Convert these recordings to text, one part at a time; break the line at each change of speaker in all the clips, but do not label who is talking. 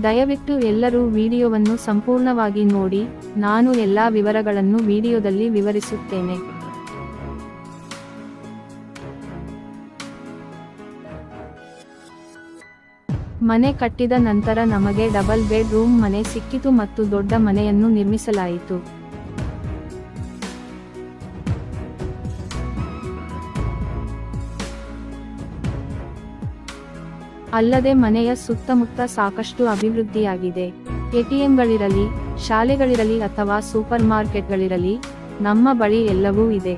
ದಯವಿಟ್ಟು ಎಲ್ಲರೂ ವಿಡಿಯೋವನ್ನು ಸಂಪೂರ್ಣವಾಗಿ ನೋಡಿ, ನಾನು ಎಲ್ಲಾ ವಿವರಗಳನ್ನು ವಿಡಿಯೋದಲ್ಲಿ ವಿವರಿಸುತ್ತೇನೆ. ಮನೆ ಕಟ್ಟಿದ ನಂತರ ನಮಗೆ ಡಬಲ್ ಬೆಡ್ ರೂಮ್ ಮನೆ ಸಿಕ್ಕಿತು ಮತ್ತು ದೊಡ್ಡ ಮನೆಯನ್ನು ನಿರ್ಮಿಸಲಾಯಿತು. ಅಲ್ಲದೆ ಮನೆಯ ಸುತ್ತಮುತ್ತ ಸಾಕಷ್ಟು ಅಭಿವೃದ್ಧಿಯಾಗಿದೆ. ಎಟಿಎಂಗಳಿರಲಿ, ಶಾಲೆಗಳಿರಲಿ ಅಥವಾ ಸೂಪರ್ ಮಾರ್ಕೆಟ್ಗಳಿರಲಿ, ನಮ್ಮ ಬಳಿ ಎಲ್ಲವೂ ಇದೆ.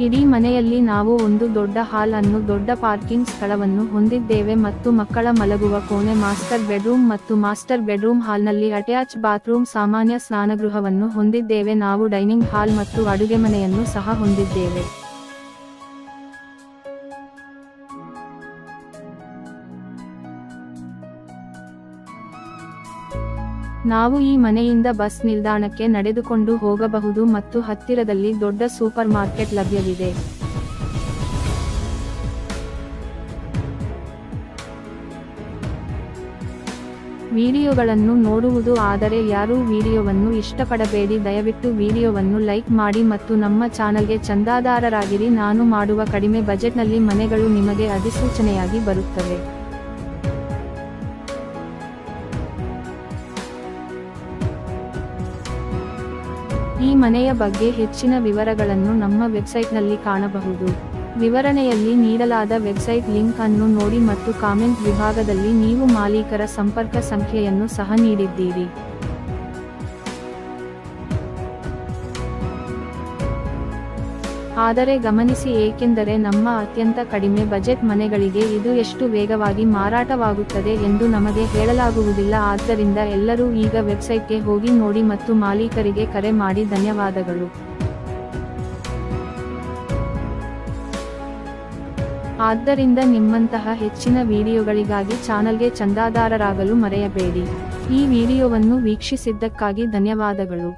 ಇಡೀ ಮನೆಯಲ್ಲಿ ನಾವು ಒಂದು ದೊಡ್ಡ ಹಾಲ್ ಅನ್ನು, ದೊಡ್ಡ ಪಾರ್ಕಿಂಗ್ ಸ್ಥಳವನ್ನು ಹೊಂದಿದ್ದೇವೆ ಮತ್ತು ಮಕ್ಕಳ ಮಲಗುವ ಕೋಣೆ, ಮಾಸ್ಟರ್ ಬೆಡ್ರೂಮ್ ಮತ್ತು ಮಾಸ್ಟರ್ ಬೆಡ್ರೂಮ್ ಹಾಲ್ನಲ್ಲಿ ಅಟ್ಯಾಚ್ ಬಾತ್ರೂಮ್, ಸಾಮಾನ್ಯ ಸ್ನಾನಗೃಹವನ್ನು ಹೊಂದಿದ್ದೇವೆ. ನಾವು ಡೈನಿಂಗ್ ಹಾಲ್ ಮತ್ತು ಅಡುಗೆಮನೆಯನ್ನು ಸಹ ಹೊಂದಿದ್ದೇವೆ. ನಾವು ಈ ಮನೆಯಿಂದ ಬಸ್ ನಿಲ್ದಾಣಕ್ಕೆ ನಡೆದುಕೊಂಡು ಹೋಗಬಹುದು ಮತ್ತು ಹತ್ತಿರದಲ್ಲಿ ದೊಡ್ಡ ಸೂಪರ್ ಮಾರ್ಕೆಟ್ ಲಭ್ಯವಿದೆ. ವಿಡಿಯೋಗಳನ್ನು ನೋಡುವುದು ಆದರೆ ಯಾರೂ ವಿಡಿಯೋವನ್ನು ಇಷ್ಟಪಡಬೇಡಿ. ದಯವಿಟ್ಟು ವಿಡಿಯೋವನ್ನು ಲೈಕ್ ಮಾಡಿ ಮತ್ತು ನಮ್ಮ ಚಾನಲ್ಗೆ ಚಂದಾದಾರರಾಗಿರಿ. ನಾನು ಮಾಡುವ ಕಡಿಮೆ ಬಜೆಟ್ನಲ್ಲಿ ಮನೆಗಳು ನಿಮಗೆ ಅಧಿಸೂಚನೆಯಾಗಿ ಬರುತ್ತವೆ. ಈ ಮನೆಯ ಬಗ್ಗೆ ಹೆಚ್ಚಿನ ವಿವರಗಳನ್ನು ನಮ್ಮ ವೆಬ್ಸೈಟ್ನಲ್ಲಿ ಕಾಣಬಹುದು. ವಿವರಣೆಯಲ್ಲಿ ನೀಡಲಾದ ವೆಬ್ಸೈಟ್ ಲಿಂಕ್ ಅನ್ನು ನೋಡಿ ಮತ್ತು ಕಾಮೆಂಟ್ ವಿಭಾಗದಲ್ಲಿ ನೀವು ಮಾಲೀಕರ ಸಂಪರ್ಕ ಸಂಖ್ಯೆಯನ್ನು ಸಹ ನೀಡಿದ್ದೀರಿ. ಆದರೆ ಗಮನಿಸಿ, ಏಕೆಂದರೆ ನಮ್ಮ ಅತ್ಯಂತ ಕಡಿಮೆ ಬಜೆಟ್ ಮನೆಗಳಿಗೆ ಇದು ಎಷ್ಟು ವೇಗವಾಗಿ ಮಾರಾಟವಾಗುತ್ತದೆ ಎಂದು ನಮಗೆ ಹೇಳಲಾಗುವುದಿಲ್ಲ. ಆದ್ದರಿಂದ ಎಲ್ಲರೂ ಈಗ ವೆಬ್ಸೈಟ್ಗೆ ಹೋಗಿ ನೋಡಿ ಮತ್ತು ಮಾಲೀಕರಿಗೆ ಕರೆ ಮಾಡಿ. ಧನ್ಯವಾದಗಳು. ಆದ್ದರಿಂದ ನಿಮ್ಮಂತಹ ಹೆಚ್ಚಿನ ವಿಡಿಯೋಗಳಿಗಾಗಿ ಚಾನಲ್ಗೆ ಚಂದಾದಾರರಾಗಲು ಮರೆಯಬೇಡಿ. ಈ ವಿಡಿಯೋವನ್ನು ವೀಕ್ಷಿಸಿದ್ದಕ್ಕಾಗಿ ಧನ್ಯವಾದಗಳು.